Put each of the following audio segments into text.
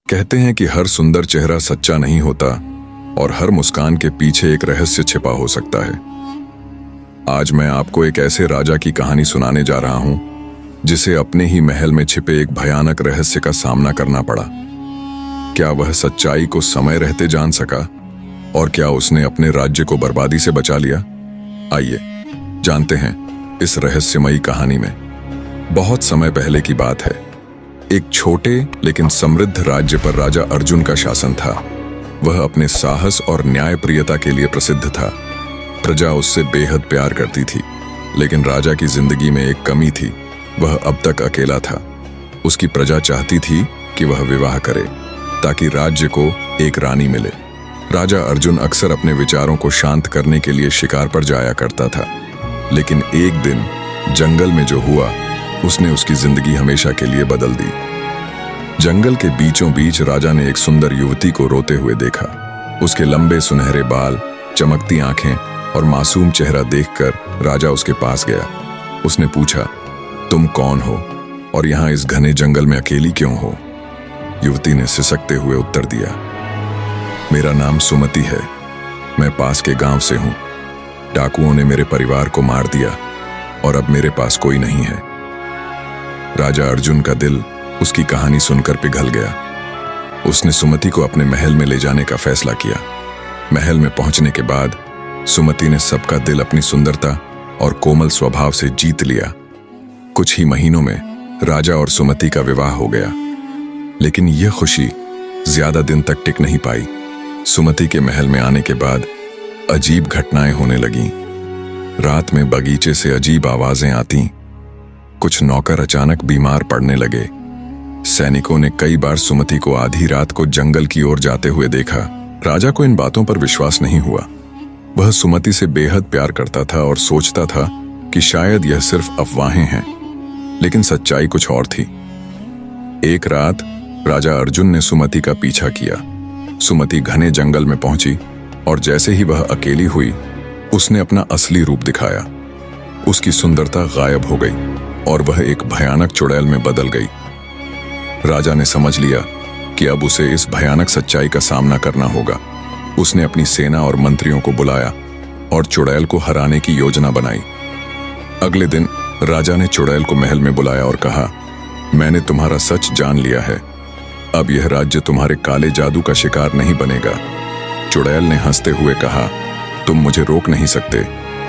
कहते हैं कि हर सुंदर चेहरा सच्चा नहीं होता और हर मुस्कान के पीछे एक रहस्य छिपा हो सकता है। आज मैं आपको एक ऐसे राजा की कहानी सुनाने जा रहा हूं जिसे अपने ही महल में छिपे एक भयानक रहस्य का सामना करना पड़ा। क्या वह सच्चाई को समय रहते जान सका और क्या उसने अपने राज्य को बर्बादी से बचा लिया? आइए जानते हैं इस रहस्यमयी कहानी में। बहुत समय पहले की बात है। एक छोटे लेकिन समृद्ध राज्य पर राजा अर्जुन का शासन था। वह अपने साहस और न्यायप्रियता के लिए प्रसिद्ध था। प्रजा उससे बेहद प्यार करती थी, लेकिन राजा की जिंदगी में एक कमी थी। वह अब तक अकेला था। उसकी प्रजा चाहती थी कि वह विवाह करे ताकि राज्य को एक रानी मिले। राजा अर्जुन अक्सर अपने विचारों को शांत करने के लिए शिकार पर जाया करता था, लेकिन एक दिन जंगल में जो हुआ उसने उसकी जिंदगी हमेशा के लिए बदल दी। जंगल के बीचों बीच राजा ने एक सुंदर युवती को रोते हुए देखा। उसके लंबे सुनहरे बाल, चमकती आंखें और मासूम चेहरा देखकर राजा उसके पास गया। उसने पूछा, तुम कौन हो और यहाँ इस घने जंगल में अकेली क्यों हो? युवती ने सिसकते हुए उत्तर दिया, मेरा नाम सुमति है। मैं पास के गांव से हूं। डाकुओं ने मेरे परिवार को मार दिया और अब मेरे पास कोई नहीं है। राजा अर्जुन का दिल उसकी कहानी सुनकर पिघल गया। उसने सुमति को अपने महल में ले जाने का फैसला किया। महल में पहुंचने के बाद सुमति ने सबका दिल अपनी सुंदरता और कोमल स्वभाव से जीत लिया। कुछ ही महीनों में राजा और सुमति का विवाह हो गया, लेकिन यह खुशी ज्यादा दिन तक टिक नहीं पाई। सुमति के महल में आने के बाद अजीब घटनाएं होने लगीं। रात में बगीचे से अजीब आवाजें आती। कुछ नौकर अचानक बीमार पड़ने लगे। सैनिकों ने कई बार सुमति को आधी रात को जंगल की ओर जाते हुए देखा। राजा को इन बातों पर विश्वास नहीं हुआ। वह सुमति से बेहद प्यार करता था और सोचता था कि शायद यह सिर्फ अफवाहें हैं, लेकिन सच्चाई कुछ और थी। एक रात राजा अर्जुन ने सुमति का पीछा किया। सुमति घने जंगल में पहुंची और जैसे ही वह अकेली हुई, उसने अपना असली रूप दिखाया। उसकी सुंदरता गायब हो गई और वह एक भयानक चुड़ैल में बदल गई। राजा ने समझ लिया कि अब उसे इस भयानक सच्चाई का सामना करना होगा। उसने अपनी सेना और मंत्रियों को बुलाया और चुड़ैल को हराने की योजना बनाई। अगले दिन राजा ने चुड़ैल को महल में बुलाया और कहा, मैंने तुम्हारा सच जान लिया है। अब यह राज्य तुम्हारे काले जादू का शिकार नहीं बनेगा। चुड़ैल ने हंसते हुए कहा, तुम मुझे रोक नहीं सकते।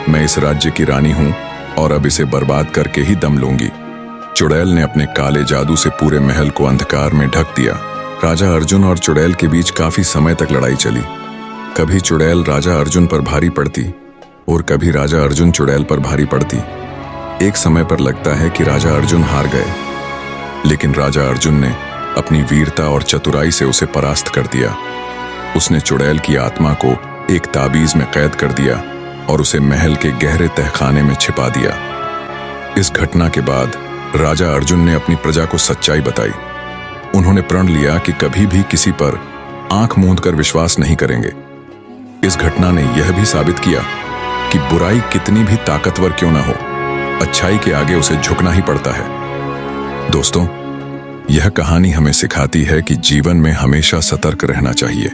मैं इस राज्य की रानी हूं और अब इसे बर्बाद करके ही दम लूंगी। चुड़ैल ने अपने काले जादू से पूरे महल को अंधकार में ढक दिया। राजा अर्जुन और चुड़ैल के बीच काफी समय तक लड़ाई चली। कभी चुड़ैल राजा अर्जुन पर भारी पड़ती और कभी राजा अर्जुन चुड़ैल पर भारी पड़ती। एक समय पर लगता है कि राजा अर्जुन हार गए, लेकिन राजा अर्जुन ने अपनी वीरता और चतुराई से उसे परास्त कर दिया। उसने चुड़ैल की आत्मा को एक ताबीज में कैद कर दिया और उसे महल के गहरे तहखाने में छिपा दिया। इस घटना के बाद राजा अर्जुन ने अपनी प्रजा को सच्चाई बताई। उन्होंने प्रण लिया कि कभी भी किसी पर आंख मूंद कर विश्वास नहीं करेंगे। इस घटना ने यह भी साबित किया कि बुराई कितनी भी ताकतवर क्यों ना हो, अच्छाई के आगे उसे झुकना ही पड़ता है। दोस्तों, यह कहानी हमें सिखाती है कि जीवन में हमेशा सतर्क रहना चाहिए।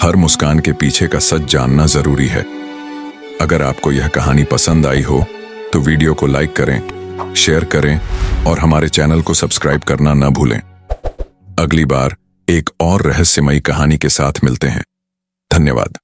हर मुस्कान के पीछे का सच जानना जरूरी है। अगर आपको यह कहानी पसंद आई हो तो वीडियो को लाइक करें, शेयर करें और हमारे चैनल को सब्सक्राइब करना न भूलें। अगली बार एक और रहस्यमयी कहानी के साथ मिलते हैं। धन्यवाद।